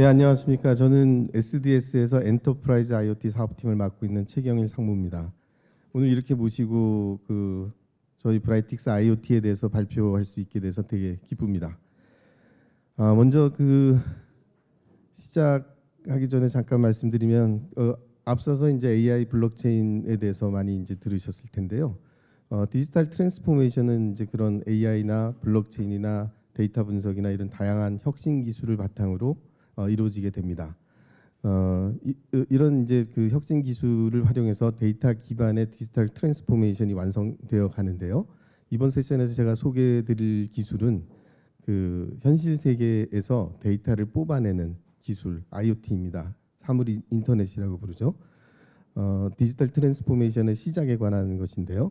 네, 안녕하십니까. 저는 SDS에서 엔터프라이즈 IoT 사업팀을 맡고 있는 최경일 상무입니다. 오늘 이렇게 모시고 저희 브라이틱스 IoT에 대해서 발표할 수 있게 돼서 되게 기쁩니다. 먼저 시작하기 전에 잠깐 말씀드리면 앞서서 이제 AI 블록체인에 대해서 많이 이제 들으셨을 텐데요. 디지털 트랜스포메이션은 이제 그런 AI나 블록체인이나 데이터 분석이나 이런 다양한 혁신 기술을 바탕으로 이루어지게 됩니다. 이런 이제 그 혁신 기술을 활용해서 데이터 기반의 디지털 트랜스포메이션이 완성되어 가는데요. 이번 세션에서 제가 소개해드릴 기술은 현실 세계에서 데이터를 뽑아내는 기술 IoT입니다. 사물 인터넷이라고 부르죠. 디지털 트랜스포메이션의 시작에 관한 것인데요.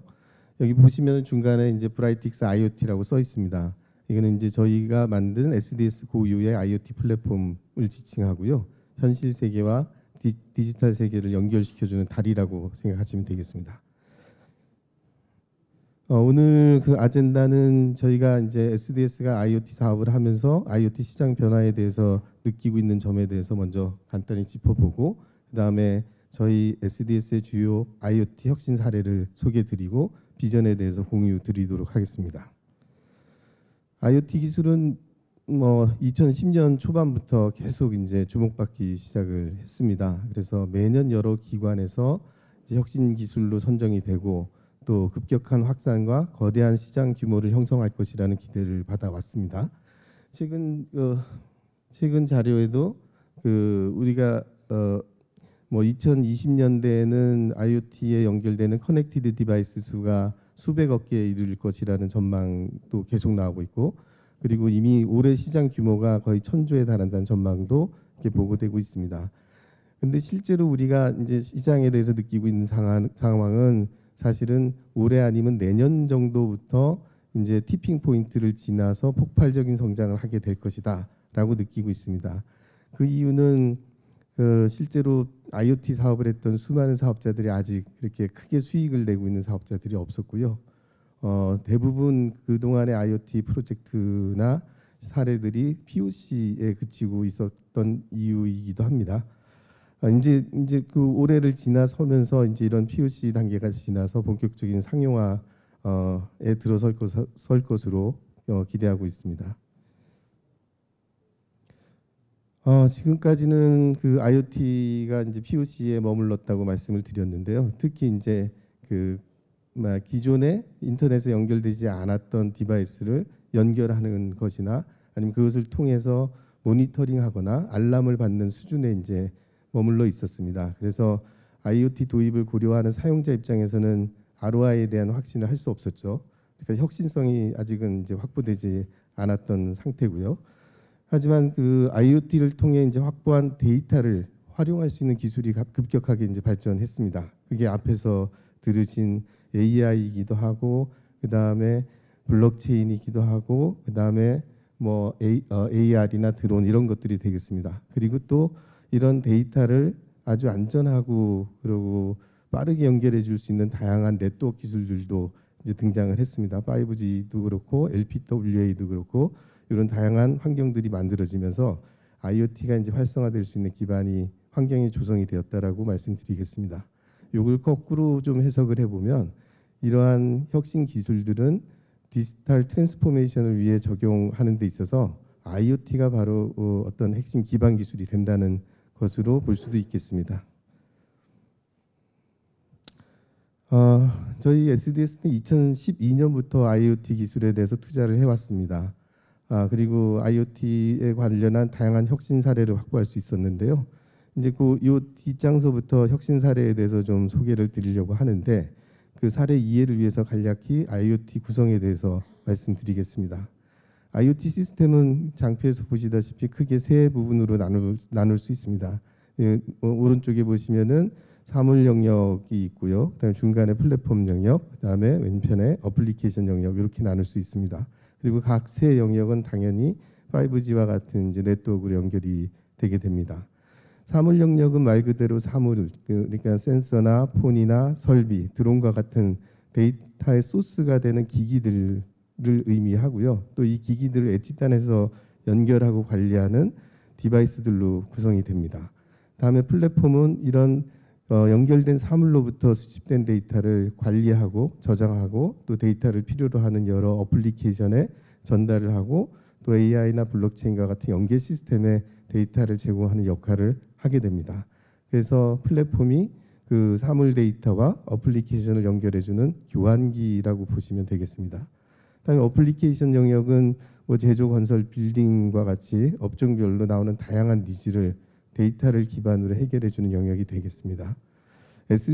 여기 보시면 중간에 이제 브라이틱스 IoT라고 써 있습니다. 이거는 이제 저희가 만든 SDS 고유의 IoT 플랫폼을 지칭하고요. 현실 세계와 디지털 세계를 연결시켜주는 다리라고 생각하시면 되겠습니다. 오늘 그 아젠다는 저희가 이제 SDS가 IoT 사업을 하면서 IoT 시장 변화에 대해서 느끼고 있는 점에 대해서 먼저 간단히 짚어보고, 그다음에 저희 SDS의 주요 IoT 혁신 사례를 소개해드리고 비전에 대해서 공유드리도록 하겠습니다. IoT 기술은 2010년 초반부터 계속 이제 주목받기 시작을 했습니다. 그래서 매년 여러 기관에서 이제 혁신 기술로 선정이 되고 또 급격한 확산과 거대한 시장 규모를 형성할 것이라는 기대를 받아왔습니다. 최근 자료에도 우리가 2020년대에는 IoT에 연결되는 커넥티드 디바이스 수가 수백억 개에 이를 것이라는 전망도 계속 나오고 있고, 그리고 이미 올해 시장 규모가 거의 1000조에 달한다는 전망도 이렇게 보고되고 있습니다. 근데 실제로 우리가 이제 시장에 대해서 느끼고 있는 상황은 사실은 올해 아니면 내년 정도부터 이제 티핑 포인트를 지나서 폭발적인 성장을 하게 될 것이다라고 느끼고 있습니다. 그 이유는 실제로 IoT 사업을 했던 수많은 사업자들이 아직 그렇게 크게 수익을 내고 있는 사업자들이 없었고요. 대부분 그동안의 IoT 프로젝트나 사례들이 POC에 그치고 있었던 이유이기도 합니다. 이제 그 올해를 지나서면서 이제 이런 POC 단계가 지나서 본격적인 상용화에 들어설 것으로 기대하고 있습니다. 지금까지는 그 IoT가 이제 POC에 머물렀다고 말씀을 드렸는데요. 특히 이제 기존에 인터넷에 연결되지 않았던 디바이스를 연결하는 것이나 아니면 그것을 통해서 모니터링하거나 알람을 받는 수준에 이제 머물러 있었습니다. 그래서 IoT 도입을 고려하는 사용자 입장에서는 ROI에 대한 확신을 할 수 없었죠. 그러니까 혁신성이 아직은 이제 확보되지 않았던 상태고요. 하지만 그 IoT를 통해 이제 확보한 데이터를 활용할 수 있는 기술이 급격하게 이제 발전했습니다. 그게 앞에서 들으신 AI이기도 하고, 그 다음에 블록체인이기도 하고, 그 다음에 AR이나 드론 이런 것들이 되겠습니다. 그리고 또 이런 데이터를 아주 안전하고 그리고 빠르게 연결해 줄 수 있는 다양한 네트워크 기술들도 이제 등장을 했습니다. 5G도 그렇고 LPWA도 그렇고 이런 다양한 환경들이 만들어지면서 IoT가 이제 활성화될 수 있는 환경이 조성이 되었다라고 말씀드리겠습니다. 이걸 거꾸로 좀 해석을 해보면 이러한 혁신 기술들은 디지털 트랜스포메이션을 위해 적용하는 데 있어서 IoT가 바로 어떤 핵심 기반 기술이 된다는 것으로 볼 수도 있겠습니다. 저희 SDS는 2012년부터 IoT 기술에 대해서 투자를 해왔습니다. 그리고 IoT에 관련한 다양한 혁신 사례를 확보할 수 있었는데요. 이제 이 뒷장서부터 혁신 사례에 대해서 좀 소개를 드리려고 하는데, 그 사례 이해를 위해서 간략히 IoT 구성에 대해서 말씀드리겠습니다. IoT 시스템은 장표에서 보시다시피 크게 세 부분으로 나눌 수 있습니다. 오른쪽에 보시면은 사물 영역이 있고요. 그다음에 중간에 플랫폼 영역, 그다음에 왼편에 어플리케이션 영역 이렇게 나눌 수 있습니다. 그리고 각 세 영역은 당연히 5G와 같은 이제 네트워크로 연결이 되게 됩니다. 사물 영역은 말 그대로 사물, 그러니까 센서나 폰이나 설비, 드론과 같은 데이터의 소스가 되는 기기들을 의미하고요. 또 이 기기들을 엣지단에서 연결하고 관리하는 디바이스들로 구성이 됩니다. 다음에 플랫폼은 이런 연결된 사물로부터 수집된 데이터를 관리하고 저장하고 또 데이터를 필요로 하는 여러 어플리케이션에 전달을 하고 또 AI나 블록체인과 같은 연계 시스템에 데이터를 제공하는 역할을 하게 됩니다. 그래서 플랫폼이 그 사물 데이터와 어플리케이션을 연결해주는 교환기라고 보시면 되겠습니다. 다음에 어플리케이션 영역은 뭐 제조, 건설, 빌딩과 같이 업종별로 나오는 다양한 니즈를 데이터를 기반으로 해결해주는 영역이 되겠습니다.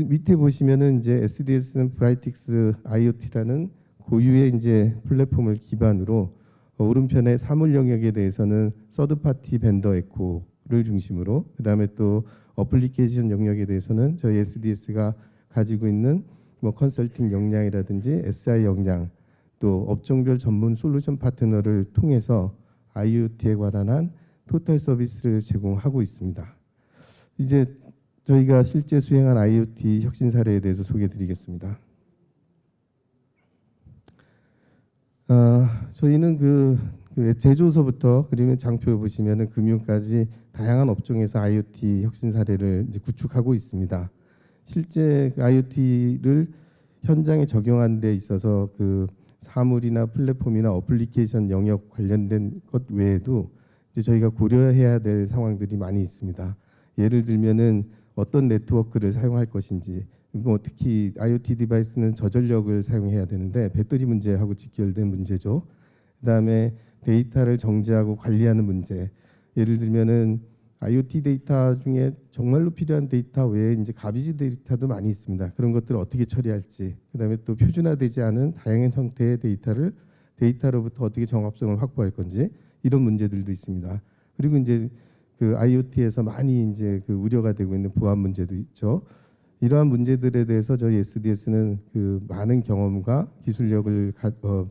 밑에 보시면은 이제 SDS는 브라이틱스 IoT라는 고유의 이제 플랫폼을 기반으로 오른편의 사물 영역에 대해서는 서드 파티 벤더 에코를 중심으로 그다음에 또 어플리케이션 영역에 대해서는 저희 SDS가 가지고 있는 뭐 컨설팅 역량이라든지 SI 역량 또 업종별 전문 솔루션 파트너를 통해서 IoT에 관한 토탈 서비스를 제공하고 있습니다. 이제 저희가 실제 수행한 IoT 혁신 사례에 대해서 소개해드리겠습니다. 저희는 그 제조서부터 그리고 장표 보시면은 금융까지 다양한 업종에서 IoT 혁신 사례를 이제 구축하고 있습니다. 실제 IoT를 현장에 적용하는 데 있어서 그 사물이나 플랫폼이나 어플리케이션 영역 관련된 것 외에도 이제 저희가 고려해야 될 상황들이 많이 있습니다. 예를 들면은 어떤 네트워크를 사용할 것인지, 뭐 특히 IoT 디바이스는 저전력을 사용해야 되는데 배터리 문제하고 직결된 문제죠. 그다음에 데이터를 정제하고 관리하는 문제. 예를 들면은 IoT 데이터 중에 정말로 필요한 데이터 외에 이제 가비지 데이터도 많이 있습니다. 그런 것들을 어떻게 처리할지. 그다음에 또 표준화되지 않은 다양한 형태의 데이터로부터 어떻게 정합성을 확보할 건지 이런 문제들도 있습니다. 그리고 이제 그 IoT에서 많이 이제 그 우려가 되고 있는 보안 문제도 있죠. 이러한 문제들에 대해서 저희 SDS는 그 많은 경험과 기술력을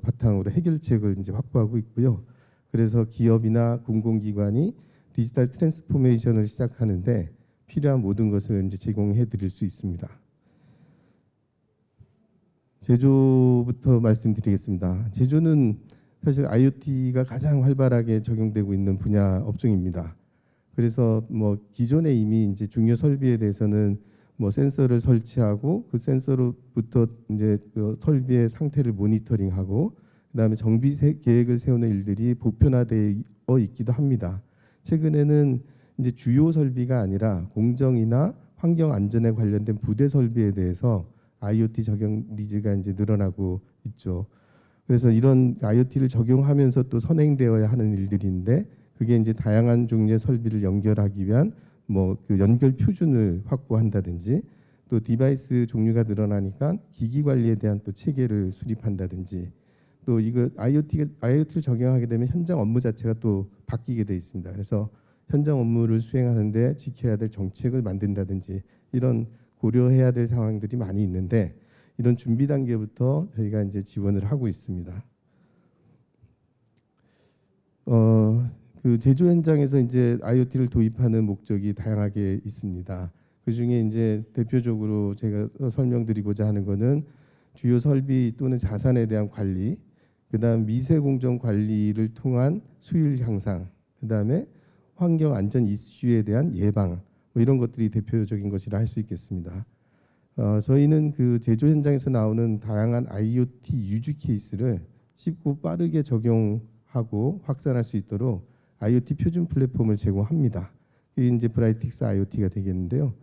바탕으로 해결책을 이제 확보하고 있고요. 그래서 기업이나 공공기관이 디지털 트랜스포메이션을 시작하는데 필요한 모든 것을 이제 제공해 드릴 수 있습니다. 제조부터 말씀드리겠습니다. 제조는 사실 IoT가 가장 활발하게 적용되고 있는 분야 업종입니다. 그래서 뭐 기존에 이미 이제 중요 설비에 대해서는 뭐 센서를 설치하고 그 센서로부터 이제 그 설비의 상태를 모니터링하고 그다음에 정비 계획을 세우는 일들이 보편화되어 있기도 합니다. 최근에는 이제 주요 설비가 아니라 공정이나 환경 안전에 관련된 부대 설비에 대해서 IoT 적용 니즈가 이제 늘어나고 있죠. 그래서 이런 IoT를 적용하면서 또 선행되어야 하는 일들인데 그게 이제 다양한 종류의 설비를 연결하기 위한 뭐 그 연결 표준을 확보한다든지 또 디바이스 종류가 늘어나니까 기기 관리에 대한 또 체계를 수립한다든지 또 이거 IoT를 적용하게 되면 현장 업무 자체가 또 바뀌게 돼 있습니다. 그래서 현장 업무를 수행하는데 지켜야 될 정책을 만든다든지 이런 고려해야 될 상황들이 많이 있는데 이런 준비 단계부터 저희가 이제 지원을 하고 있습니다. 그 제조 현장에서 이제 IoT를 도입하는 목적이 다양하게 있습니다. 그 중에 이제 대표적으로 제가 설명드리고자 하는 것은 주요 설비 또는 자산에 대한 관리, 그다음 미세 공정 관리를 통한 수율 향상, 그다음에 환경 안전 이슈에 대한 예방, 뭐 이런 것들이 대표적인 것이라 할 수 있겠습니다. 저희는 그 제조 현장에서 나오는 다양한 IoT 유즈 케이스를 쉽고 빠르게 적용하고 확산할 수 있도록 IoT 표준 플랫폼을 제공합니다. 이게 이제 브라이틱스 IoT가 되겠는데요.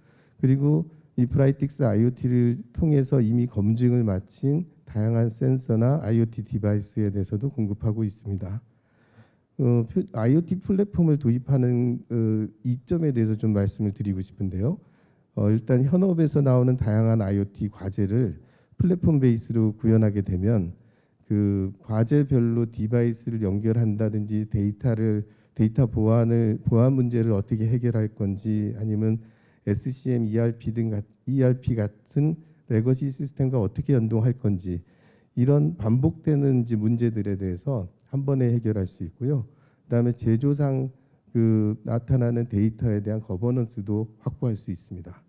그리고 이 브라이틱스 IoT를 통해서 이미 검증을 마친 다양한 센서나 IoT 디바이스에 대해서도 공급하고 있습니다. IoT 플랫폼을 도입하는 이점에 대해서 좀 말씀을 드리고 싶은데요. 일단 현업에서 나오는 다양한 IoT 과제를 플랫폼 베이스로 구현하게 되면 그 과제별로 디바이스를 연결한다든지 데이터 보안 문제를 어떻게 해결할 건지 아니면 SCM, ERP 같은 레거시 시스템과 어떻게 연동할 건지 이런 반복되는 문제들에 대해서 한 번에 해결할 수 있고요. 그다음에 제조상 그 나타나는 데이터에 대한 거버넌스도 확보할 수 있습니다.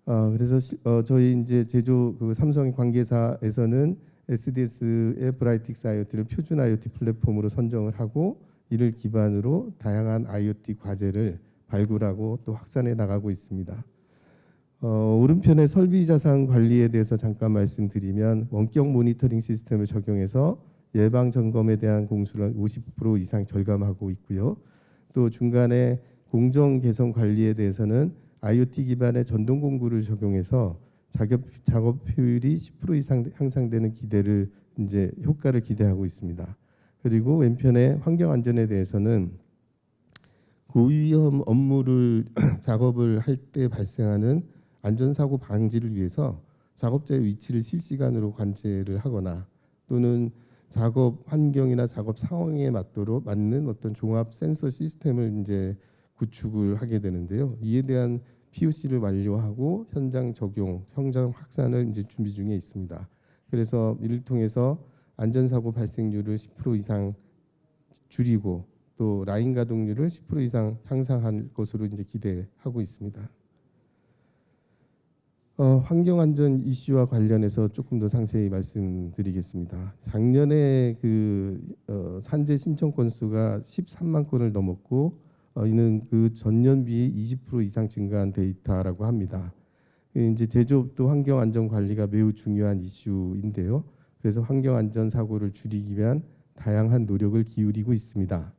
그래서 저희 이제 제조 그 삼성의 관계사에서는 SDS의 브라이틱스 IoT를 표준 IoT 플랫폼으로 선정을 하고 이를 기반으로 다양한 IoT 과제를 발굴하고 또 확산해 나가고 있습니다. 오른편의 설비 자산 관리에 대해서 잠깐 말씀드리면 원격 모니터링 시스템을 적용해서 예방 점검에 대한 공수를 50% 이상 절감하고 있고요. 또 중간에 공정 개선 관리에 대해서는 IoT 기반의 전동 공구를 적용해서 작업 효율이 10% 이상 향상되는 효과를 기대하고 있습니다. 그리고 왼편의 환경 안전에 대해서는 고위험 업무를 작업을 할 때 발생하는 안전사고 방지를 위해서 작업자의 위치를 실시간으로 관제를 하거나 또는 작업 환경이나 작업 상황에 맞는 어떤 종합 센서 시스템을 이제 구축을 하게 되는데요. 이에 대한 POC를 완료하고 현장 적용, 현장 확산을 이제 준비 중에 있습니다. 그래서 이를 통해서 안전사고 발생률을 10% 이상 줄이고 또 라인 가동률을 10% 이상 향상할 것으로 이제 기대하고 있습니다. 환경안전 이슈와 관련해서 조금 더 상세히 말씀드리겠습니다. 작년에 산재 신청 건수가 13만 건을 넘었고 이는 그 전년 비해 20% 이상 증가한 데이터라고 합니다. 이제 제조업도 환경안전 관리가 매우 중요한 이슈인데요. 그래서 환경안전 사고를 줄이기 위한 다양한 노력을 기울이고 있습니다.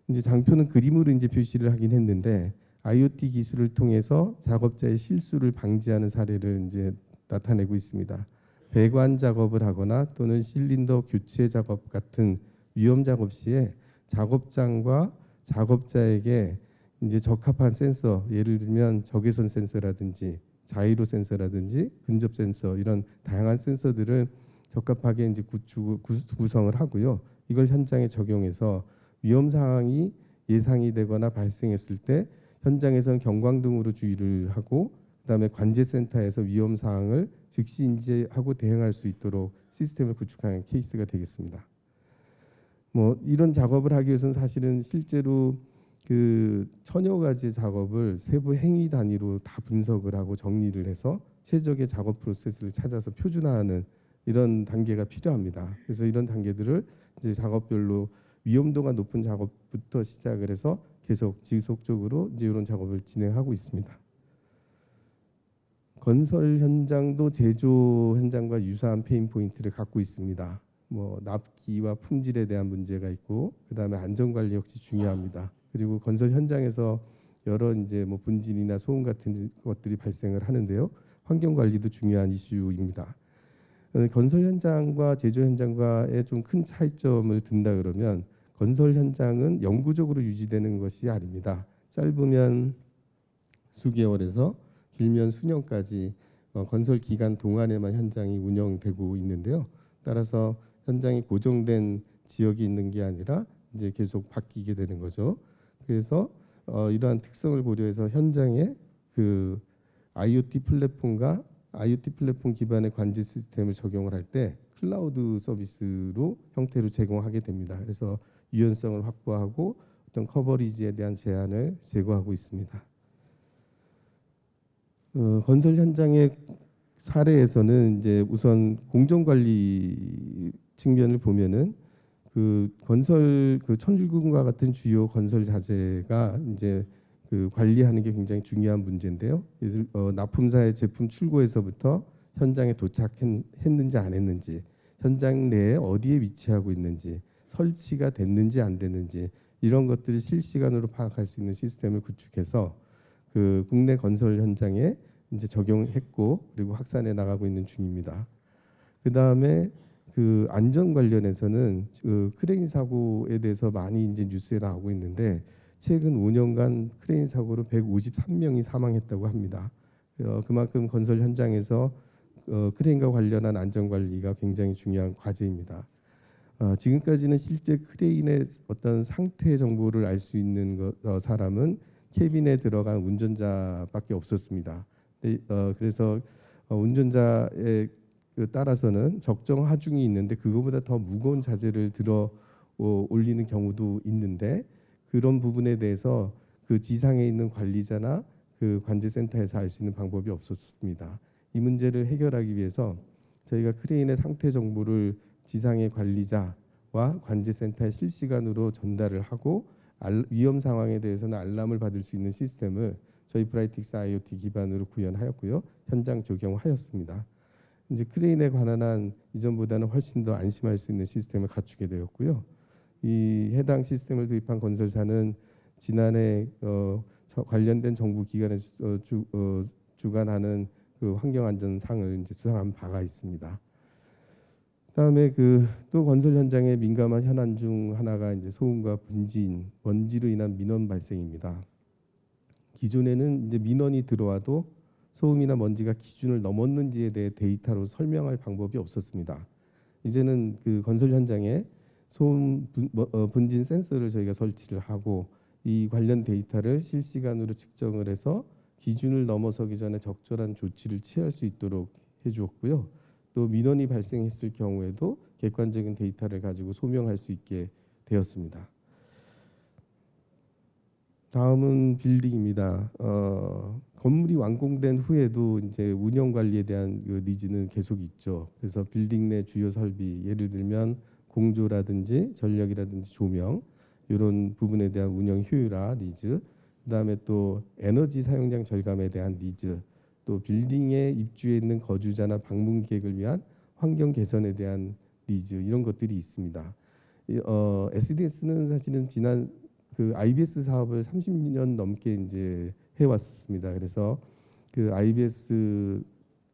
이제 장표는 그림으로 이제 표시를 하긴 했는데 IoT 기술을 통해서 작업자의 실수를 방지하는 사례를 이제 나타내고 있습니다. 배관 작업을 하거나 또는 실린더 교체 작업 같은 위험 작업 시에 작업장과 작업자에게 이제 적합한 센서, 예를 들면 적외선 센서라든지 자이로 센서라든지 근접 센서 이런 다양한 센서들을 적합하게 이제 구성을 하고요. 이걸 현장에 적용해서 위험 상황이 예상이 되거나 발생했을 때 현장에서는 경광등으로 주의를 하고 그다음에 관제센터에서 위험 사항을 즉시 인지하고 대응할 수 있도록 시스템을 구축하는 케이스가 되겠습니다. 뭐 이런 작업을 하기 위해서는 사실은 실제로 그 천여 가지 작업을 세부 행위 단위로 다 분석을 하고 정리를 해서 최적의 작업 프로세스를 찾아서 표준화하는 이런 단계가 필요합니다. 그래서 이런 단계들을 이제 작업별로 위험도가 높은 작업부터 시작을 해서 계속 지속적으로 이제 이런 작업을 진행하고 있습니다. 건설 현장도 제조 현장과 유사한 페인 포인트를 갖고 있습니다. 뭐 납기와 품질에 대한 문제가 있고 그다음에 안전 관리 역시 중요합니다. 그리고 건설 현장에서 여러 이제 뭐 분진이나 소음 같은 것들이 발생을 하는데요. 환경 관리도 중요한 이슈입니다. 건설 현장과 제조 현장과의 좀 큰 차이점을 든다 그러면 건설 현장은 영구적으로 유지되는 것이 아닙니다. 짧으면 수개월에서 길면 수년까지 건설 기간 동안에만 현장이 운영되고 있는데요. 따라서 현장이 고정된 지역이 있는 게 아니라 이제 계속 바뀌게 되는 거죠. 그래서 이러한 특성을 고려해서 현장에 그 IoT 플랫폼 기반의 관제 시스템을 적용을 할 때 클라우드 서비스로 형태로 제공하게 됩니다. 그래서 유연성을 확보하고 어떤 커버리지에 대한 제한을 제거하고 있습니다. 건설 현장의 사례에서는 이제 우선 공정관리 측면을 보면은 그 건설 천일군과 같은 주요 건설 자재가 이제 그 관리하는 게 굉장히 중요한 문제인데요. 납품사의 제품 출고에서부터 현장에 도착했는지 안 했는지, 현장 내에 어디에 위치하고 있는지, 설치가 됐는지 안 됐는지 이런 것들을 실시간으로 파악할 수 있는 시스템을 구축해서 그 국내 건설 현장에 이제 적용했고 그리고 확산해 나가고 있는 중입니다. 그 다음에 그 안전 관련해서는 그 크레인 사고에 대해서 많이 이제 뉴스에 나오고 있는데 최근 5년간 크레인 사고로 153명이 사망했다고 합니다. 그만큼 건설 현장에서 크레인과 관련한 안전 관리가 굉장히 중요한 과제입니다. 지금까지는 실제 크레인의 어떤 상태 정보를 알 수 있는 사람은 캐빈에 들어간 운전자밖에 없었습니다. 그래서 운전자에 따라서는 적정 하중이 있는데 그거보다 더 무거운 자재를 들어 올리는 경우도 있는데 그런 부분에 대해서 그 지상에 있는 관리자나 그 관제센터에서 알 수 있는 방법이 없었습니다. 이 문제를 해결하기 위해서 저희가 크레인의 상태 정보를 지상의 관리자 관제센터에 실시간으로 전달을 하고 위험 상황에 대해서는 알람을 받을 수 있는 시스템을 저희 브라이틱스 IoT 기반으로 구현하였고요. 현장 적용하였습니다. 이제 크레인에 관한 한 이전보다는 훨씬 더 안심할 수 있는 시스템을 갖추게 되었고요. 이 해당 시스템을 도입한 건설사는 지난해 관련된 정부 기관에 주관하는 그 환경안전상을 이제 수상한 바가 있습니다. 그다음에 또 건설 현장에 민감한 현안 중 하나가 이제 소음과 분진, 먼지로 인한 민원 발생입니다. 기존에는 이제 민원이 들어와도 소음이나 먼지가 기준을 넘었는지에 대해 데이터로 설명할 방법이 없었습니다. 이제는 그 건설 현장에 소음 분진 센서를 저희가 설치를 하고 이 관련 데이터를 실시간으로 측정을 해서 기준을 넘어서기 전에 적절한 조치를 취할 수 있도록 해주었고요. 또 민원이 발생했을 경우에도 객관적인 데이터를 가지고 소명할 수 있게 되었습니다. 다음은 빌딩입니다. 건물이 완공된 후에도 이제 운영 관리에 대한 그 니즈는 계속 있죠. 그래서 빌딩 내 주요 설비, 예를 들면 공조라든지 전력이라든지 조명 이런 부분에 대한 운영 효율화 니즈, 그다음에 또 에너지 사용량 절감에 대한 니즈, 또 빌딩에 입주해 있는 거주자나 방문객을 위한 환경 개선에 대한 니즈 이런 것들이 있습니다. SDS는 사실은 지난 그 IBS 사업을 30년 넘게 이제 해왔습니다. 그래서 그 IBS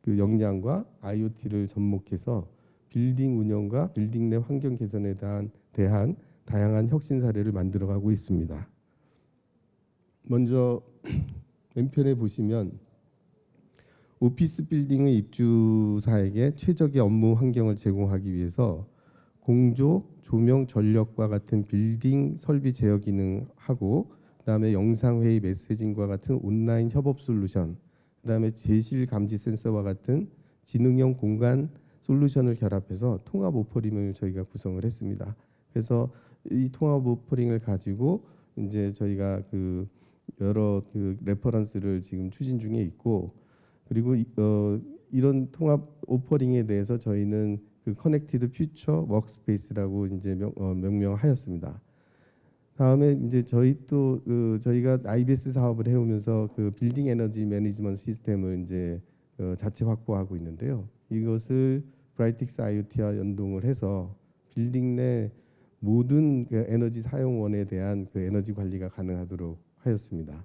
그 역량과 IoT를 접목해서 빌딩 운영과 빌딩 내 환경 개선에 대한 다양한 혁신 사례를 만들어가고 있습니다. 먼저 왼편에 보시면 오피스 빌딩의 입주사에게 최적의 업무 환경을 제공하기 위해서 공조, 조명, 전력과 같은 빌딩 설비 제어 기능하고 그다음에 영상회의 메시징과 같은 온라인 협업 솔루션, 그다음에 제실 감지 센서와 같은 지능형 공간 솔루션을 결합해서 통합 오퍼링을 저희가 구성을 했습니다. 그래서 이 통합 오퍼링을 가지고 이제 저희가 그 여러 그 레퍼런스를 지금 추진 중에 있고, 그리고 이런 통합 오퍼링에 대해서 저희는 그 커넥티드 퓨처 워크스페이스라고 이제 명명하였습니다. 다음에 이제 저희가 IBS 사업을 해오면서 그 빌딩 에너지 매니지먼트 시스템을 이제 자체 확보하고 있는데요. 이것을 브라이틱스 IoT와 연동을 해서 빌딩 내 모든 그 에너지 사용원에 대한 그 에너지 관리가 가능하도록 하였습니다.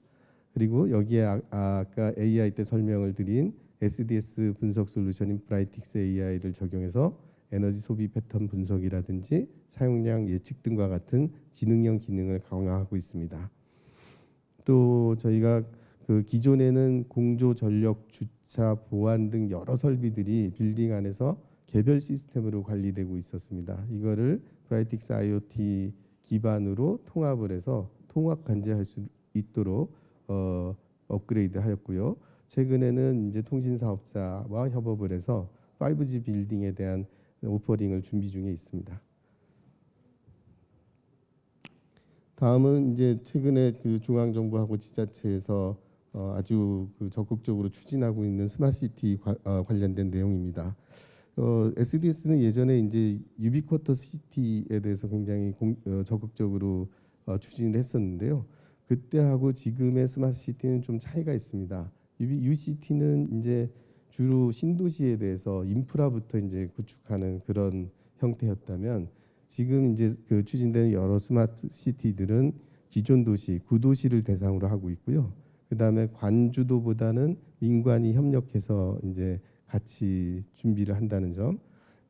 그리고 여기에 아까 AI 때 설명을 드린 SDS 분석 솔루션인 브라이틱스 AI를 적용해서 에너지 소비 패턴 분석이라든지 사용량 예측 등과 같은 지능형 기능을 강화하고 있습니다. 또 저희가 그 기존에는 공조, 전력, 주차, 보안 등 여러 설비들이 빌딩 안에서 개별 시스템으로 관리되고 있었습니다. 이거를 브라이틱스 IoT 기반으로 통합을 해서 통합 관제할 수 있도록 업그레이드 하였고요. 최근에는 이제 통신 사업자와 협업을 해서 5G 빌딩에 대한 오퍼링을 준비 중에 있습니다. 다음은 이제 최근에 그 중앙정부하고 지자체에서 아주 그 적극적으로 추진하고 있는 스마트시티 관련된 내용입니다. SDS는 예전에 이제 유비쿼터 시티에 대해서 굉장히 적극적으로 추진을 했었는데요. 그때하고 지금의 스마트시티는 좀 차이가 있습니다. UCT는 이제 주로 신도시에 대해서 인프라부터 이제 구축하는 그런 형태였다면, 지금 이제 그 추진되는 여러 스마트 시티들은 기존 도시, 구도시를 대상으로 하고 있고요. 그다음에 관주도보다는 민관이 협력해서 이제 같이 준비를 한다는 점.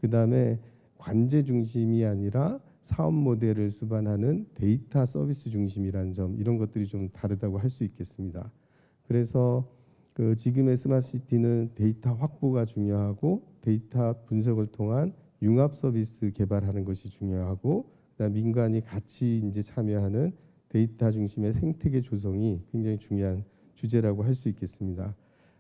그다음에 관제 중심이 아니라 사업 모델을 수반하는 데이터 서비스 중심이라는 점, 이런 것들이 좀 다르다고 할 수 있겠습니다. 그래서 그 지금의 스마트 시티는 데이터 확보가 중요하고 데이터 분석을 통한 융합 서비스 개발하는 것이 중요하고, 그다음 민간이 같이 이제 참여하는 데이터 중심의 생태계 조성이 굉장히 중요한 주제라고 할 수 있겠습니다.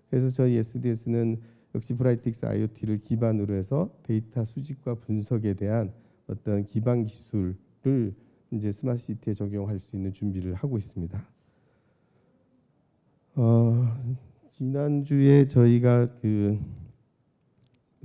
그래서 저희 SDS는 역시 브라이틱스 IoT를 기반으로 해서 데이터 수집과 분석에 대한 어떤 기반 기술을 이제 스마트 시티에 적용할 수 있는 준비를 하고 있습니다. 지난주에 저희가 그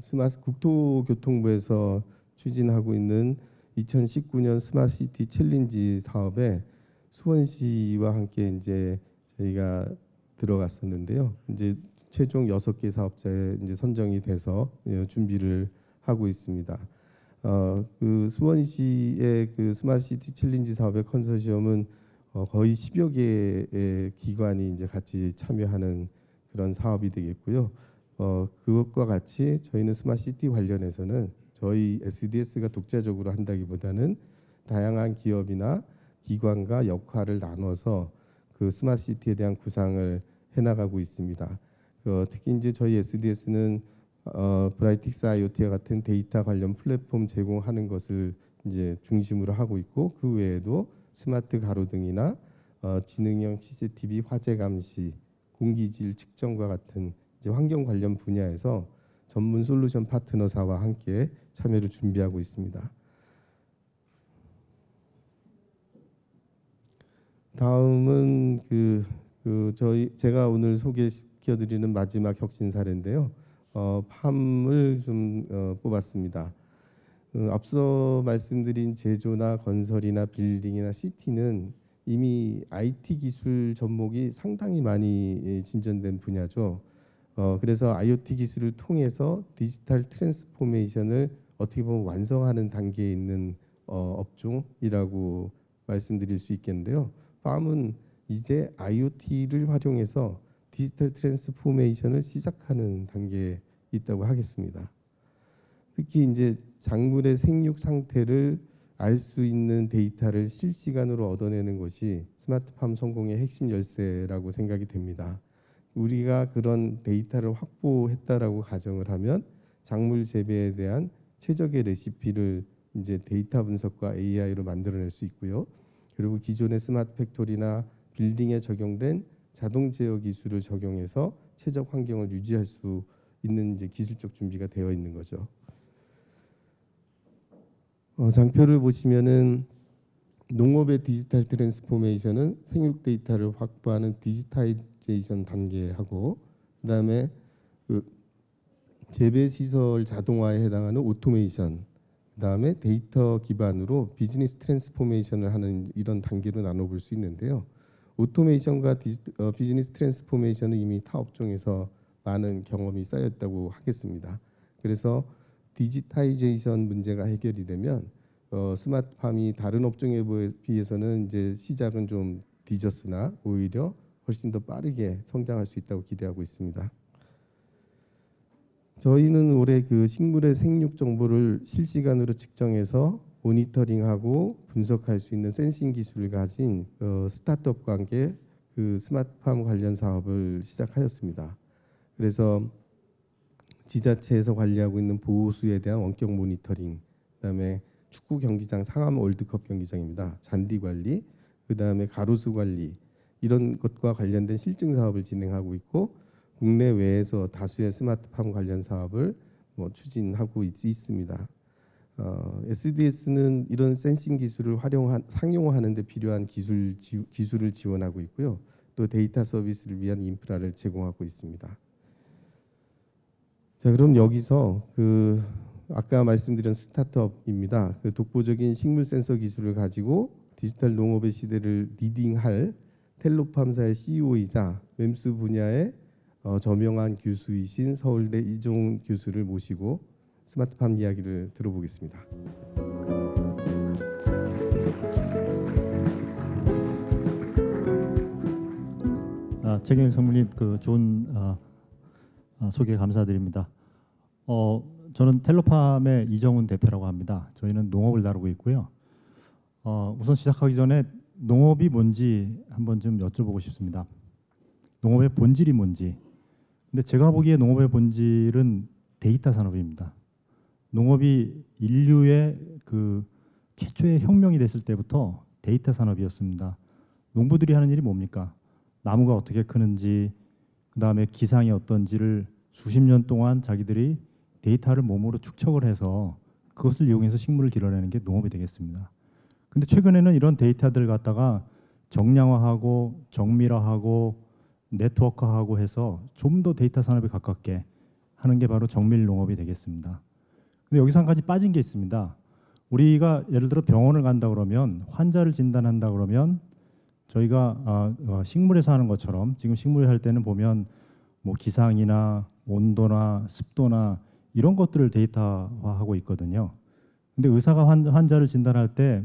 스마트 국토교통부에서 추진하고 있는 2019년 스마트시티 챌린지 사업에 수원시와 함께 이제 저희가 들어갔었는데요. 이제 최종 6개 사업자에 이제 선정이 돼서 준비를 하고 있습니다. 그 수원시의 그 스마트시티 챌린지 사업의 컨소시엄은 거의 10여 개의 기관이 이제 같이 참여하는 그런 사업이 되겠고요. 그것과 같이 저희는 스마트시티 관련해서는 저희 SDS가 독자적으로 한다기보다는 다양한 기업이나 기관과 역할을 나눠서 그 스마트시티에 대한 구상을 해나가고 있습니다. 특히 이제 저희 SDS는 브라이틱스 IoT와 같은 데이터 관련 플랫폼 제공하는 것을 이제 중심으로 하고 있고, 그 외에도 스마트 가로등이나 지능형 CCTV 화재 감시, 공기질 측정과 같은 이제 환경 관련 분야에서 전문 솔루션 파트너사와 함께 참여를 준비하고 있습니다. 다음은 제가 오늘 소개시켜드리는 마지막 혁신 사례인데요. 팜을 좀 뽑았습니다. 앞서 말씀드린 제조나 건설이나 빌딩이나 시티는 이미 IT 기술 접목이 상당히 많이 진전된 분야죠. 그래서 IoT 기술을 통해서 디지털 트랜스포메이션을 어떻게 보면 완성하는 단계에 있는 업종이라고 말씀드릴 수 있겠는데요. 팜은 이제 IoT를 활용해서 디지털 트랜스포메이션을 시작하는 단계에 있다고 하겠습니다. 특히 이제 작물의 생육 상태를 알 수 있는 데이터를 실시간으로 얻어내는 것이 스마트팜 성공의 핵심 열쇠라고 생각이 됩니다. 우리가 그런 데이터를 확보했다라고 가정을 하면 작물 재배에 대한 최적의 레시피를 이제 데이터 분석과 AI로 만들어낼 수 있고요. 그리고 기존의 스마트 팩토리나 빌딩에 적용된 자동 제어 기술을 적용해서 최적 환경을 유지할 수 있는 이제 기술적 준비가 되어 있는 거죠. 장표를 보시면은 농업의 디지털 트랜스포메이션은 생육 데이터를 확보하는 디지타이제이션 단계하고, 그다음에 그 재배 시설 자동화에 해당하는 오토메이션, 그다음에 데이터 기반으로 비즈니스 트랜스포메이션을 하는 이런 단계로 나눠볼 수 있는데요. 오토메이션과 비즈니스 트랜스포메이션은 이미 타 업종에서 많은 경험이 쌓였다고 하겠습니다. 그래서 디지타이제이션 문제가 해결이 되면 스마트팜이 다른 업종에 비해서는 이제 시작은 좀 뒤졌으나 오히려 훨씬 더 빠르게 성장할 수 있다고 기대하고 있습니다. 저희는 올해 그 식물의 생육 정보를 실시간으로 측정해서 모니터링하고 분석할 수 있는 센싱 기술을 가진 스타트업과 함께 그 스마트팜 관련 사업을 시작하였습니다. 그래서 지자체에서 관리하고 있는 보호수에 대한 원격 모니터링, 그다음에 축구 경기장 상암 월드컵 경기장입니다. 잔디 관리, 그다음에 가로수 관리, 이런 것과 관련된 실증 사업을 진행하고 있고, 국내외에서 다수의 스마트팜 관련 사업을 추진하고 있습니다. SDS는 이런 센싱 기술을 상용화하는 데 필요한 기술을 지원하고 있고요. 또 데이터 서비스를 위한 인프라를 제공하고 있습니다. 자, 그럼 여기서 아까 말씀드린 스타트업입니다. 그 독보적인 식물 센서 기술을 가지고 디지털 농업의 시대를 리딩할 텔로팜사의 CEO이자 맴수 분야의 저명한 교수이신 서울대 이종훈 교수를 모시고 스마트팜 이야기를 들어보겠습니다. 최경일 성무님 좋은 소개 감사드립니다. 저는 텔로팜의 이정훈 대표라고 합니다. 저희는 농업을 다루고 있고요. 우선 시작하기 전에 농업이 뭔지 한번 좀 여쭤보고 싶습니다. 농업의 본질이 뭔지. 근데 제가 보기에 농업의 본질은 데이터 산업입니다. 농업이 인류의 최초의 혁명이 됐을 때부터 데이터 산업이었습니다. 농부들이 하는 일이 뭡니까? 나무가 어떻게 크는지, 그다음에 기상이 어떤지를 수십 년 동안 자기들이 데이터를 몸으로 축적을 해서 그것을 이용해서 식물을 길러내는 게 농업이 되겠습니다. 근데 최근에는 이런 데이터들 갖다가 정량화하고 정밀화하고 네트워크화하고 해서 좀 더 데이터 산업에 가깝게 하는 게 바로 정밀 농업이 되겠습니다. 근데 여기서 한 가지 빠진 게 있습니다. 우리가 예를 들어 병원을 간다 그러면 환자를 진단한다 그러면 저희가 식물에서 하는 것처럼 지금 식물을 할 때는 보면 뭐 기상이나 온도나 습도나 이런 것들을 데이터화하고 있거든요. 근데 의사가 환자를 진단할 때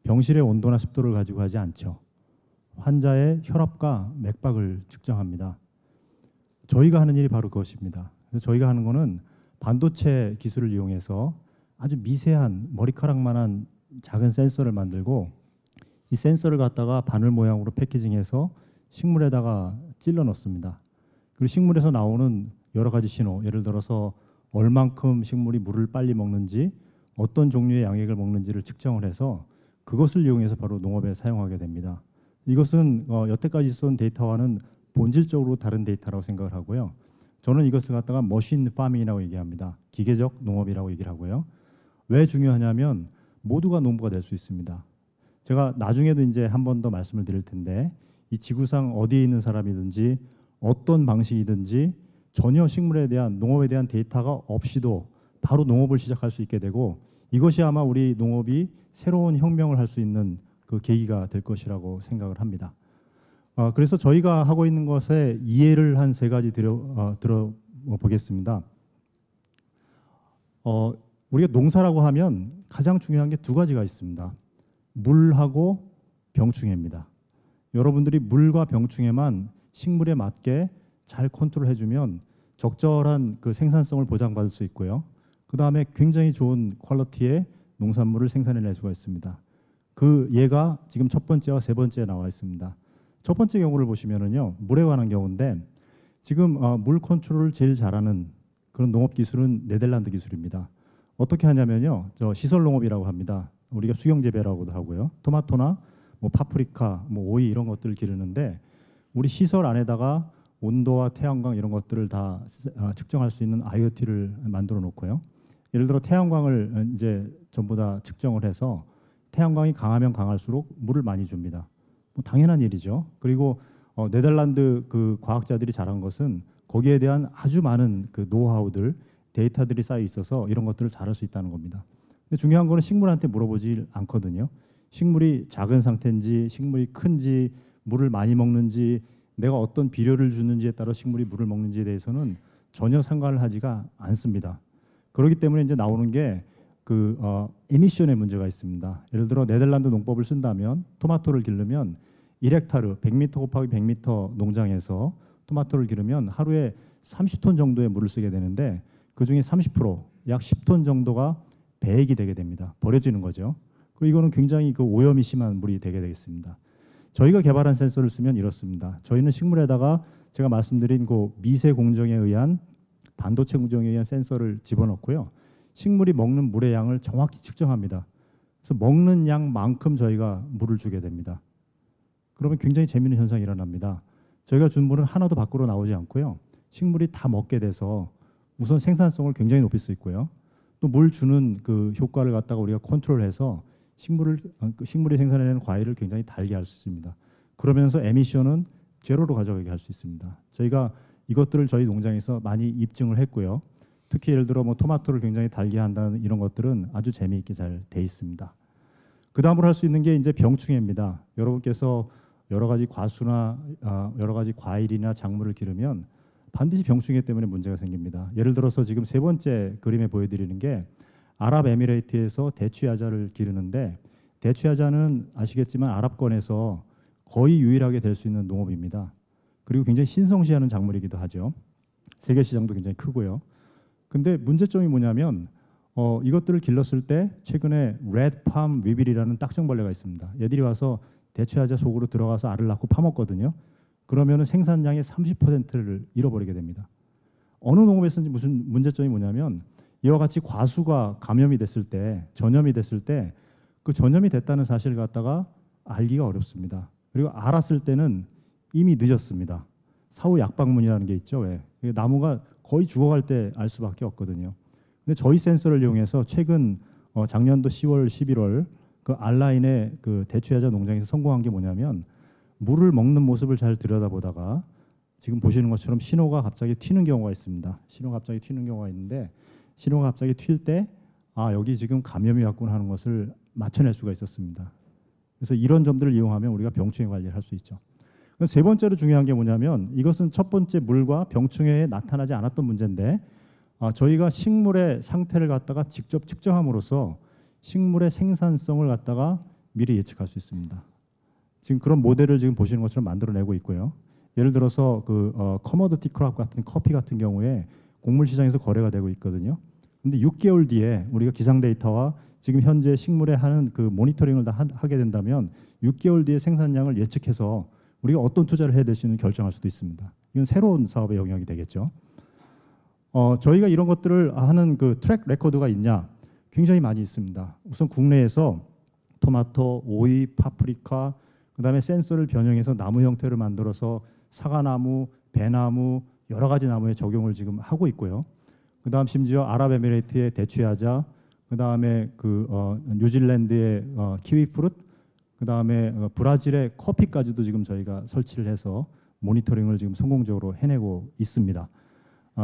병실의 온도나 습도를 가지고 하지 않죠. 환자의 혈압과 맥박을 측정합니다. 저희가 하는 일이 바로 그것입니다. 그래서 저희가 하는 거는 반도체 기술을 이용해서 아주 미세한 머리카락만한 작은 센서를 만들고 이 센서를 갖다가 바늘 모양으로 패키징해서 식물에다가 찔러 넣습니다. 그리고 식물에서 나오는 여러 가지 신호, 예를 들어서 얼만큼 식물이 물을 빨리 먹는지, 어떤 종류의 양액을 먹는지를 측정을 해서 그것을 이용해서 바로 농업에 사용하게 됩니다. 이것은 여태까지 쏜 데이터와는 본질적으로 다른 데이터라고 생각을 하고요. 저는 이것을 갖다가 머신 파밍이라고 얘기합니다. 기계적 농업이라고 얘기를 하고요. 왜 중요하냐면 모두가 농부가 될 수 있습니다. 제가 나중에도 이제 한 번 더 말씀을 드릴 텐데 이 지구상 어디에 있는 사람이든지 어떤 방식이든지 전혀 식물에 대한 농업에 대한 데이터가 없이도 바로 농업을 시작할 수 있게 되고 이것이 아마 우리 농업이 새로운 혁명을 할 수 있는 그 계기가 될 것이라고 생각을 합니다. 그래서 저희가 하고 있는 것에 이해를 한 세 가지 들어보겠습니다. 우리가 농사라고 하면 가장 중요한 게 두 가지가 있습니다. 물하고 병충해입니다. 여러분들이 물과 병충해만 식물에 맞게 잘 컨트롤해주면 적절한 그 생산성을 보장받을 수 있고요. 그 다음에 굉장히 좋은 퀄리티의 농산물을 생산해낼 수가 있습니다. 그 예가 지금 첫 번째와 세 번째에 나와 있습니다. 첫 번째 경우를 보시면은요, 물에 관한 경우인데 지금 물 컨트롤을 제일 잘하는 그런 농업 기술은 네덜란드 기술입니다. 어떻게 하냐면요, 저 시설 농업이라고 합니다. 우리가 수경 재배라고도 하고요. 토마토나 뭐 파프리카, 뭐 오이 이런 것들을 기르는데 우리 시설 안에다가 온도와 태양광 이런 것들을 다 측정할 수 있는 IoT를 만들어 놓고요. 예를 들어 태양광을 이제 전부 다 측정을 해서 태양광이 강하면 강할수록 물을 많이 줍니다. 뭐 당연한 일이죠. 그리고 네덜란드 그 과학자들이 잘한 것은 거기에 대한 아주 많은 그 노하우들, 데이터들이 쌓여 있어서 이런 것들을 잘할 수 있다는 겁니다. 근데 중요한 거는 식물한테 물어보지 않거든요. 식물이 작은 상태인지, 식물이 큰지, 물을 많이 먹는지, 내가 어떤 비료를 주는지에 따라 식물이 물을 먹는지에 대해서는 전혀 상관을 하지가 않습니다. 그렇기 때문에 이제 나오는 게 그 에미션의 문제가 있습니다. 예를 들어 네덜란드 농법을 쓴다면 토마토를 기르면 1헥타르 100m 곱하기 100m 농장에서 토마토를 기르면 하루에 30톤 정도의 물을 쓰게 되는데 그중에 30%, 약 10톤 정도가 배액이 되게 됩니다. 버려지는 거죠. 그리고 이거는 굉장히 그 오염이 심한 물이 되게 되겠습니다. 저희가 개발한 센서를 쓰면 이렇습니다. 저희는 식물에다가 제가 말씀드린 그 미세 공정에 의한 반도체 공정에 의한 센서를 집어넣고요. 식물이 먹는 물의 양을 정확히 측정합니다. 그래서 먹는 양만큼 저희가 물을 주게 됩니다. 그러면 굉장히 재미있는 현상이 일어납니다. 저희가 준 물은 하나도 밖으로 나오지 않고요. 식물이 다 먹게 돼서 우선 생산성을 굉장히 높일 수 있고요. 또 물 주는 그 효과를 갖다가 우리가 컨트롤해서 식물이 생산해내는 과일을 굉장히 달게 할 수 있습니다. 그러면서 에미션은 제로로 가져가게 할 수 있습니다. 저희가 이것들을 저희 농장에서 많이 입증을 했고요. 특히 예를 들어 뭐 토마토를 굉장히 달게 한다는 이런 것들은 아주 재미있게 잘 돼 있습니다. 그 다음으로 할 수 있는 게 이제 병충해입니다. 여러분께서 여러 가지 과수나 여러 가지 과일이나 작물을 기르면 반드시 병충해 때문에 문제가 생깁니다. 예를 들어서 지금 세 번째 그림에 보여드리는 게 아랍에미레이트에서 대추야자를 기르는데 대추야자는 아시겠지만 아랍권에서 거의 유일하게 될 수 있는 농업입니다. 그리고 굉장히 신성시하는 작물이기도 하죠. 세계 시장도 굉장히 크고요. 근데 문제점이 뭐냐면 이것들을 길렀을 때 최근에 레드팜 위빌이라는 딱정벌레가 있습니다. 얘들이 와서 대추야자 속으로 들어가서 알을 낳고 파먹거든요. 그러면 생산량의 30%를 잃어버리게 됩니다. 어느 농업에서든지 무슨 문제점이 뭐냐면 이와 같이 과수가 감염이 됐을 때, 전염이 됐을 때 그 전염이 됐다는 사실을 갖다가 알기가 어렵습니다. 그리고 알았을 때는 이미 늦었습니다. 사후 약방문이라는 게 있죠. 왜? 나무가 거의 죽어갈 때 알 수밖에 없거든요. 근데 저희 센서를 이용해서 최근 작년도 10월, 11월 그 알라인의 그 대추야자 농장에서 성공한 게 뭐냐면 물을 먹는 모습을 잘 들여다보다가 지금 보시는 것처럼 신호가 갑자기 튀는 경우가 있습니다. 신호가 갑자기 튀는 경우가 있는데 신호가 갑자기 튈 때 아, 여기 지금 감염이 왔구나 하는 것을 맞춰낼 수가 있었습니다. 그래서 이런 점들을 이용하면 우리가 병충해 관리를 할 수 있죠. 세 번째로 중요한 게 뭐냐면 이것은 첫 번째 물과 병충해에 나타나지 않았던 문제인데 저희가 식물의 상태를 갖다가 직접 측정함으로써 식물의 생산성을 갖다가 미리 예측할 수 있습니다. 지금 그런 모델을 지금 보시는 것처럼 만들어내고 있고요. 예를 들어서 커머디티 크롭 같은 커피 같은 경우에 곡물 시장에서 거래가 되고 있거든요. 근데 6개월 뒤에 우리가 기상 데이터와 지금 현재 식물에 하는 그 모니터링을 다 하게 된다면 6개월 뒤에 생산량을 예측해서 우리가 어떤 투자를 해야 될지는 결정할 수도 있습니다. 이건 새로운 사업의 영역이 되겠죠. 저희가 이런 것들을 하는 그 트랙 레코드가 있냐? 굉장히 많이 있습니다. 우선 국내에서 토마토, 오이, 파프리카, 그다음에 센서를 변형해서 나무 형태를 만들어서 사과나무, 배나무, 여러 가지 나무에 적용을 지금 하고 있고요. 그다음 심지어 아랍에미레이트의 대추야자, 그다음에 뉴질랜드의 키위프룻, 그다음에 브라질의 커피까지도 지금 저희가 설치를 해서 모니터링을 지금 성공적으로 해내고 있습니다.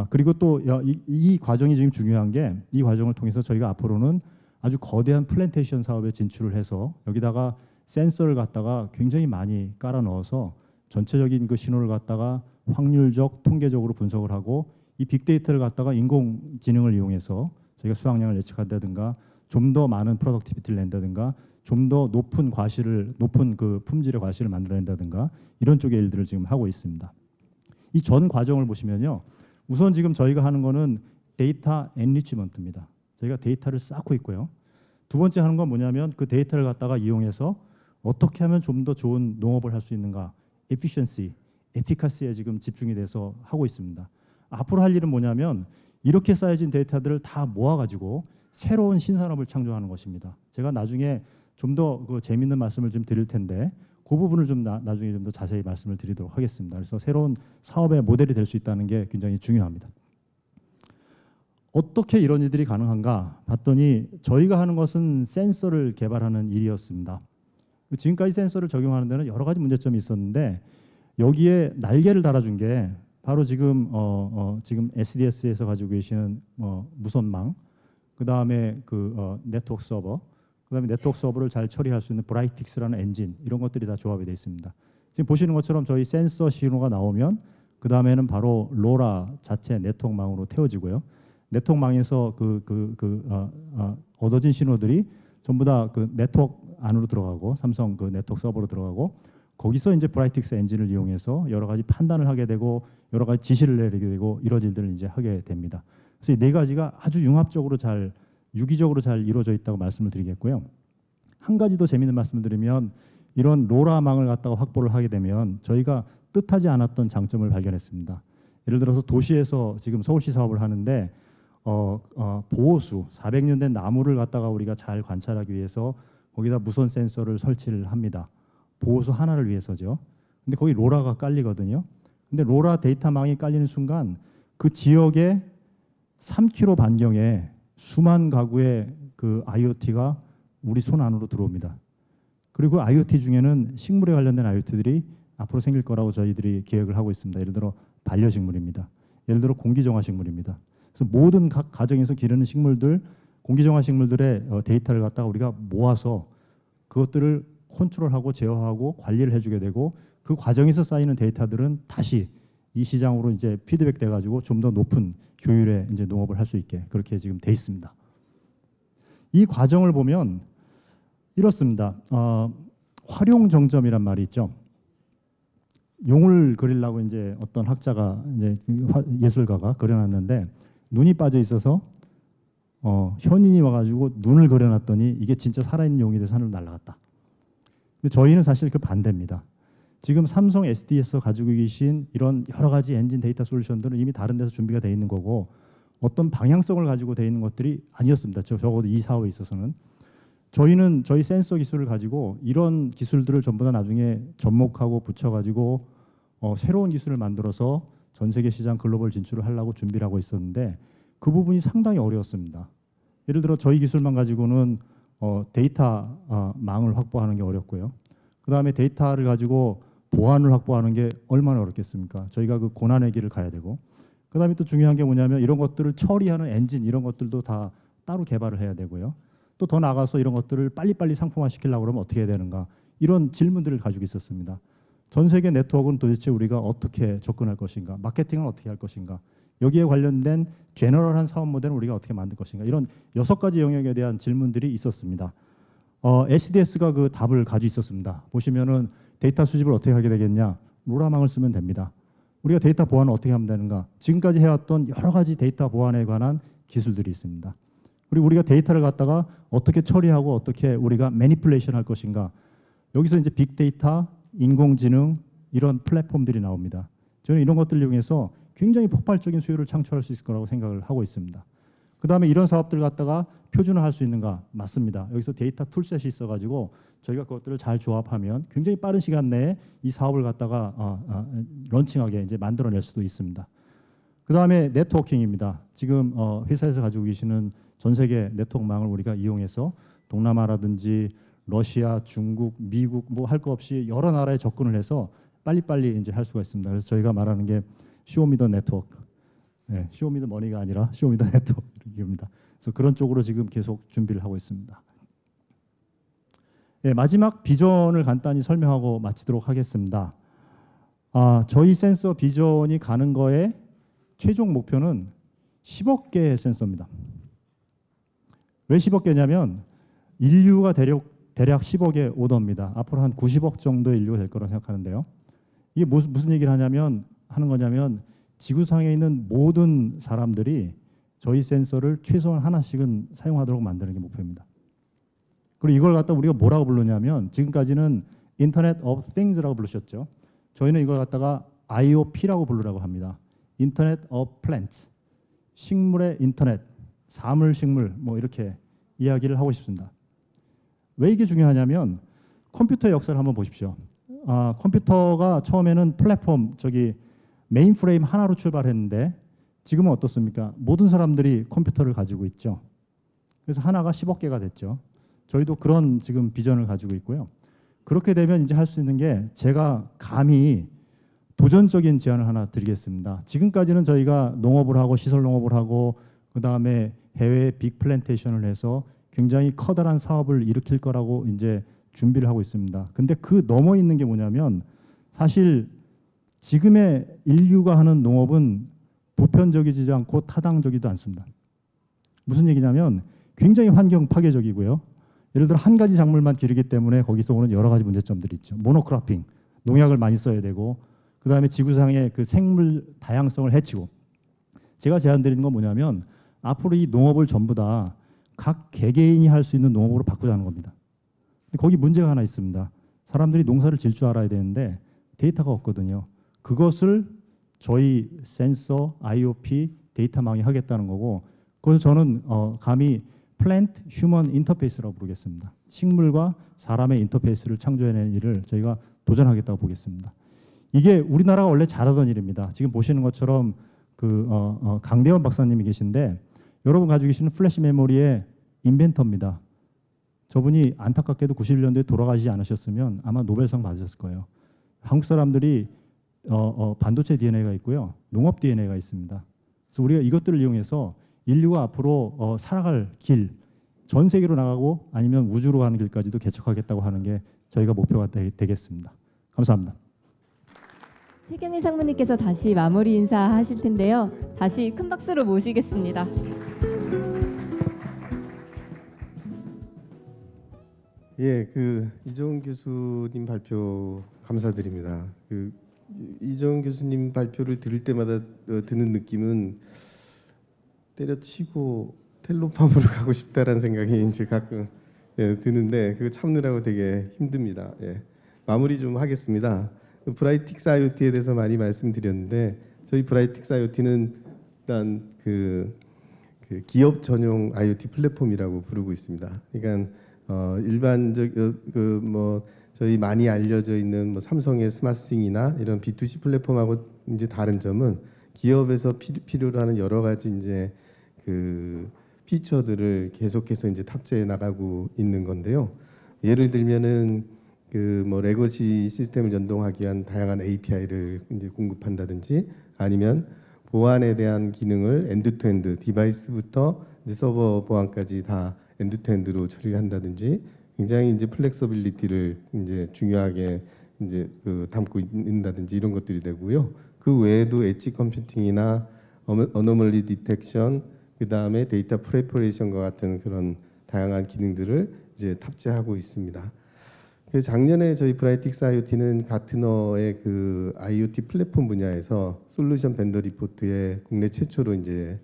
그리고 또 이 과정이 지금 중요한 게 이 과정을 통해서 저희가 앞으로는 아주 거대한 플랜테이션 사업에 진출을 해서 여기다가 센서를 갖다가 굉장히 많이 깔아 넣어서 전체적인 그 신호를 갖다가 확률적, 통계적으로 분석을 하고 이 빅데이터를 갖다가 인공지능을 이용해서 저희가 수확량을 예측한다든가 좀 더 많은 프로덕티비티를 낸다든가 좀 더 높은 그 품질의 과실을 만들어낸다든가 이런 쪽의 일들을 지금 하고 있습니다. 이 전 과정을 보시면요. 우선 지금 저희가 하는 거는 데이터 엔리치먼트입니다. 저희가 데이터를 쌓고 있고요. 두 번째 하는 건 뭐냐면 그 데이터를 갖다가 이용해서 어떻게 하면 좀 더 좋은 농업을 할 수 있는가, 에피션시, 에피카시에 지금 집중이 돼서 하고 있습니다. 앞으로 할 일은 뭐냐면 이렇게 쌓여진 데이터들을 다 모아가지고 새로운 신산업을 창조하는 것입니다. 제가 나중에 좀 더 그 재밌는 말씀을 좀 드릴 텐데 그 부분을 좀 나중에 좀 더 자세히 말씀을 드리도록 하겠습니다. 그래서 새로운 사업의 모델이 될 수 있다는 게 굉장히 중요합니다. 어떻게 이런 일들이 가능한가 봤더니 저희가 하는 것은 센서를 개발하는 일이었습니다. 지금까지 센서를 적용하는 데는 여러 가지 문제점이 있었는데 여기에 날개를 달아준 게 바로 지금 지금 SDS에서 가지고 계시는 무선망, 그다음에 네트워크 서버, 그다음에 네트워크 서버를 잘 처리할 수 있는 브라이틱스라는 엔진, 이런 것들이 다 조합이 되어 있습니다. 지금 보시는 것처럼 저희 센서 신호가 나오면 그 다음에는 바로 로라 자체 네트워크망으로 태워지고요. 네트워크망에서 얻어진 신호들이 전부 다 그 네트워크 안으로 들어가고 삼성 그 네트워크 서버로 들어가고 거기서 이제 브라이틱스 엔진을 이용해서 여러 가지 판단을 하게 되고 여러 가지 지시를 내리게 되고 이런 일들을 이제 하게 됩니다. 그래서 이 네 가지가 아주 융합적으로 유기적으로 잘 이루어져 있다고 말씀을 드리겠고요. 한 가지 더 재미있는 말씀을 드리면 이런 로라망을 갖다가 확보를 하게 되면 저희가 뜻하지 않았던 장점을 발견했습니다. 예를 들어서 도시에서 지금 서울시 사업을 하는데 보호수 400년 된 나무를 갖다가 우리가 잘 관찰하기 위해서 거기다 무선 센서를 설치를 합니다. 보호수 하나를 위해서죠. 근데 거기 로라가 깔리거든요. 근데 로라 데이터망이 깔리는 순간 그 지역의 3km 반경에 수만 가구의 그 IoT가 우리 손 안으로 들어옵니다. 그리고 IoT 중에는 식물에 관련된 IoT들이 앞으로 생길 거라고 저희들이 계획을 하고 있습니다. 예를 들어 반려식물입니다. 예를 들어 공기정화식물입니다. 그래서 모든 각 가정에서 기르는 식물들, 공기정화식물들의 데이터를 갖다가 우리가 모아서 그것들을 컨트롤하고 제어하고 관리를 해주게 되고 그 과정에서 쌓이는 데이터들은 다시 이 시장으로 이제 피드백 돼가지고 좀 더 높은 효율의 이제 농업을 할 수 있게 그렇게 지금 돼 있습니다. 이 과정을 보면 이렇습니다. 활용 정점이란 말이 있죠. 용을 그리려고 이제 어떤 학자가 이제 예술가가 그려놨는데 눈이 빠져 있어서 현인이 와가지고 눈을 그려놨더니 이게 진짜 살아있는 용이 돼서 하늘로 날아갔다. 근데 저희는 사실 그 반대입니다. 지금 삼성 SD에서 가지고 계신 이런 여러 가지 엔진 데이터 솔루션들은 이미 다른 데서 준비가 돼 있는 거고 어떤 방향성을 가지고 돼 있는 것들이 아니었습니다. 적어도 이 사업에 있어서는. 저희는 저희 센서 기술을 가지고 이런 기술들을 전부 다 나중에 접목하고 붙여가지고 새로운 기술을 만들어서 전 세계 시장 글로벌 진출을 하려고 준비를 하고 있었는데 그 부분이 상당히 어려웠습니다. 예를 들어 저희 기술만 가지고는 데이터 망을 확보하는 게 어렵고요. 그 다음에 데이터를 가지고 보안을 확보하는 게 얼마나 어렵겠습니까? 저희가 그 고난의 길을 가야 되고 그 다음에 또 중요한 게 뭐냐면 이런 것들을 처리하는 엔진 이런 것들도 다 따로 개발을 해야 되고요. 또 더 나아가서 이런 것들을 빨리빨리 상품화 시키려고 그러면 어떻게 해야 되는가? 이런 질문들을 가지고 있었습니다. 전 세계 네트워크는 도대체 우리가 어떻게 접근할 것인가? 마케팅은 어떻게 할 것인가? 여기에 관련된 제너럴한 사업 모델은 우리가 어떻게 만들 것인가? 이런 6가지 영역에 대한 질문들이 있었습니다. HDS가 그 답을 가지고 있었습니다. 보시면은 데이터 수집을 어떻게 하게 되겠냐? 로라망을 쓰면 됩니다. 우리가 데이터 보안을 어떻게 하면 되는가? 지금까지 해왔던 여러 가지 데이터 보안에 관한 기술들이 있습니다. 그리고 우리가 데이터를 갖다가 어떻게 처리하고 어떻게 우리가 매니플레이션 할 것인가? 여기서 이제 빅데이터, 인공지능 이런 플랫폼들이 나옵니다. 저는 이런 것들을 이용해서 굉장히 폭발적인 수요를 창출할 수 있을 거라고 생각을 하고 있습니다. 그 다음에 이런 사업들 갖다가 표준화할 수 있는가? 맞습니다. 여기서 데이터 툴셋이 있어가지고 저희가 그것들을 잘 조합하면 굉장히 빠른 시간 내에 이 사업을 갖다가 런칭하게 이제 만들어낼 수도 있습니다. 그 다음에 네트워킹입니다. 지금 회사에서 가지고 계시는 전 세계 네트워크망을 우리가 이용해서 동남아라든지 러시아, 중국, 미국 뭐 할 거 없이 여러 나라에 접근을 해서 빨리빨리 이제 할 수가 있습니다. 그래서 저희가 말하는 게 쇼미더 네트워크, 네, 쇼미더 머니가 아니라 쇼미더 네트워크입니다. 그래서 그런 쪽으로 지금 계속 준비를 하고 있습니다. 네, 마지막 비전을 간단히 설명하고 마치도록 하겠습니다. 저희 센서 비전이 가는 거에 최종 목표는 10억 개의 센서입니다. 왜 10억 개냐면 인류가 대략 10억의 오더입니다. 앞으로 한 90억 정도의 인류가 될 거라고 생각하는데요. 이게 무슨 얘기를 하는 거냐면 지구상에 있는 모든 사람들이 저희 센서를 최소한 하나씩은 사용하도록 만드는 게 목표입니다. 그리고 이걸 갖다 우리가 뭐라고 부르냐면 지금까지는 인터넷 오브 띵스라고 부르셨죠. 저희는 이걸 갖다가 IOP라고 부르라고 합니다. 인터넷 오브 플랜트, 식물의 인터넷, 사물식물 뭐 이렇게 이야기를 하고 싶습니다. 왜 이게 중요하냐면 컴퓨터의 역사를 한번 보십시오. 컴퓨터가 처음에는 플랫폼 메인프레임 하나로 출발했는데 지금은 어떻습니까? 모든 사람들이 컴퓨터를 가지고 있죠. 그래서 하나가 10억 개가 됐죠. 저희도 그런 지금 비전을 가지고 있고요. 그렇게 되면 이제 할 수 있는 게 제가 감히 도전적인 제안을 하나 드리겠습니다. 지금까지는 저희가 농업을 하고 시설 농업을 하고 그 다음에 해외 빅 플랜테이션을 해서 굉장히 커다란 사업을 일으킬 거라고 이제 준비를 하고 있습니다. 근데 그 넘어 있는 게 뭐냐면 사실 지금의 인류가 하는 농업은 보편적이지 않고 타당적이지도 않습니다. 무슨 얘기냐면 굉장히 환경 파괴적이고요. 예를 들어 한 가지 작물만 기르기 때문에 거기서 오는 여러 가지 문제점들이 있죠. 모노크로핑, 농약을 많이 써야 되고 그 다음에 지구상의 그 생물 다양성을 해치고 제가 제안드리는 건 뭐냐면 앞으로 이 농업을 전부 다 각 개개인이 할 수 있는 농업으로 바꾸자는 겁니다. 근데 거기 문제가 하나 있습니다. 사람들이 농사를 질 줄 알아야 되는데 데이터가 없거든요. 그것을 저희 센서, IOP, 데이터망이 하겠다는 거고 그래서 저는 감히 플랜트 휴먼 인터페이스라고 부르겠습니다. 식물과 사람의 인터페이스를 창조해내는 일을 저희가 도전하겠다고 보겠습니다. 이게 우리나라가 원래 잘하던 일입니다. 지금 보시는 것처럼 강대원 박사님이 계신데 여러분 가지고 계시는 플래시 메모리의 인벤터입니다. 저분이 안타깝게도 91년도에 돌아가시지 않으셨으면 아마 노벨상 받으셨을 거예요. 한국 사람들이 반도체 DNA가 있고요. 농업 DNA가 있습니다. 그래서 우리가 이것들을 이용해서 인류가 앞으로 살아갈 길, 전 세계로 나가고 아니면 우주로 가는 길까지도 개척하겠다고 하는 게 저희가 목표가 되겠습니다. 감사합니다. 최경일 상무님께서 다시 마무리 인사하실 텐데요. 다시 큰 박수로 모시겠습니다. 예, 이정훈 교수님 발표 감사드립니다. 이정훈 교수님 발표를 들을 때마다 드는 느낌은 때려치고 텔로팜으로 가고 싶다라는 생각이 이제 가끔 드는데 그거 참느라고 되게 힘듭니다. 예. 마무리 좀 하겠습니다. 브라이틱스 IoT에 대해서 많이 말씀드렸는데 저희 브라이틱스 IoT는 일단 기업 전용 IoT 플랫폼이라고 부르고 있습니다. 그러니까 일반적 저희 많이 알려져 있는 삼성의 스마트싱이나 이런 B2C 플랫폼하고 이제 다른 점은 기업에서 필요로 하는 여러 가지 이제 피처들을 계속해서 이제 탑재해 나가고 있는 건데요. 예를 들면은 레거시 시스템을 연동하기 위한 다양한 API를 이제 공급한다든지 아니면 보안에 대한 기능을 엔드투엔드 디바이스부터 이제 서버 보안까지 다 엔드투엔드로 처리한다든지 굉장히 이제 플렉서빌리티를 이제 중요하게 이제 담고 있다든지 이런 것들이 되고요. 그 외에도 엣지 컴퓨팅이나 어노멀리 디텍션, 그 다음에 데이터 프레퍼레이션과 같은 그런 다양한 기능들을 이제 탑재하고 있습니다. 그래서 작년에 저희 브라이틱스 IoT는 가트너의 그 IoT 플랫폼 분야에서 솔루션 벤더 리포트에 국내 최초로 이제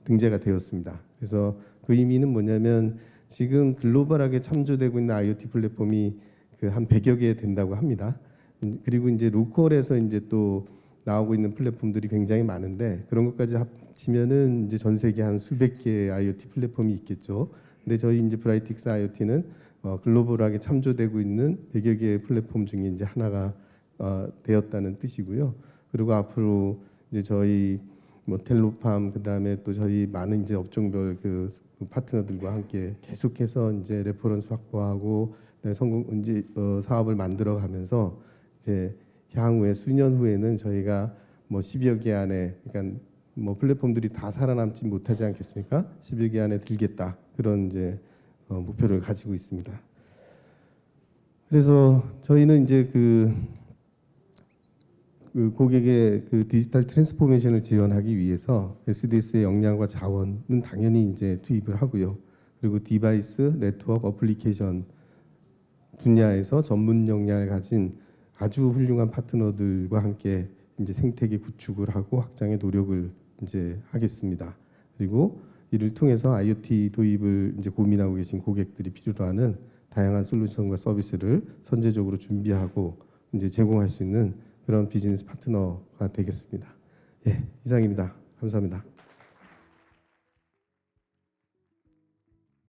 등재가 되었습니다. 그래서 그 의미는 뭐냐면 지금 글로벌하게 참조되고 있는 IoT 플랫폼이 한 100여 개 된다고 합니다. 그리고 이제 로컬에서 이제 또 나오고 있는 플랫폼들이 굉장히 많은데 그런 것까지 합치면은 이제 전 세계 한 수백 개의 IoT 플랫폼이 있겠죠. 근데 저희 이제 브라이틱스 IoT는 글로벌하게 참조되고 있는 100여 개의 플랫폼 중에 이제 하나가 되었다는 뜻이고요. 그리고 앞으로 이제 저희 뭐 텔로팜 그다음에 또 저희 많은 이제 업종별 그 파트너들과 함께 계속해서 이제 레퍼런스 확보하고 성공 이제 사업을 만들어 가면서 이제 향후에 수년 후에는 저희가 뭐 10여 개 안에 그러니까 뭐 플랫폼들이 다 살아남지 못하지 않겠습니까? 10여 개 안에 들겠다 그런 이제 목표를 가지고 있습니다. 그래서 저희는 이제 그 고객의 그 디지털 트랜스포메이션을 지원하기 위해서 SDS의 역량과 자원은 당연히 이제 투입을 하고요. 그리고 디바이스, 네트워크, 어플리케이션 분야에서 전문 역량을 가진 아주 훌륭한 파트너들과 함께 이제 생태계 구축을 하고 확장의 노력을 이제 하겠습니다. 그리고 이를 통해서 IoT 도입을 이제 고민하고 계신 고객들이 필요로 하는 다양한 솔루션과 서비스를 선제적으로 준비하고 이제 제공할 수 있는 그런 비즈니스 파트너가 되겠습니다. 예, 이상입니다. 감사합니다.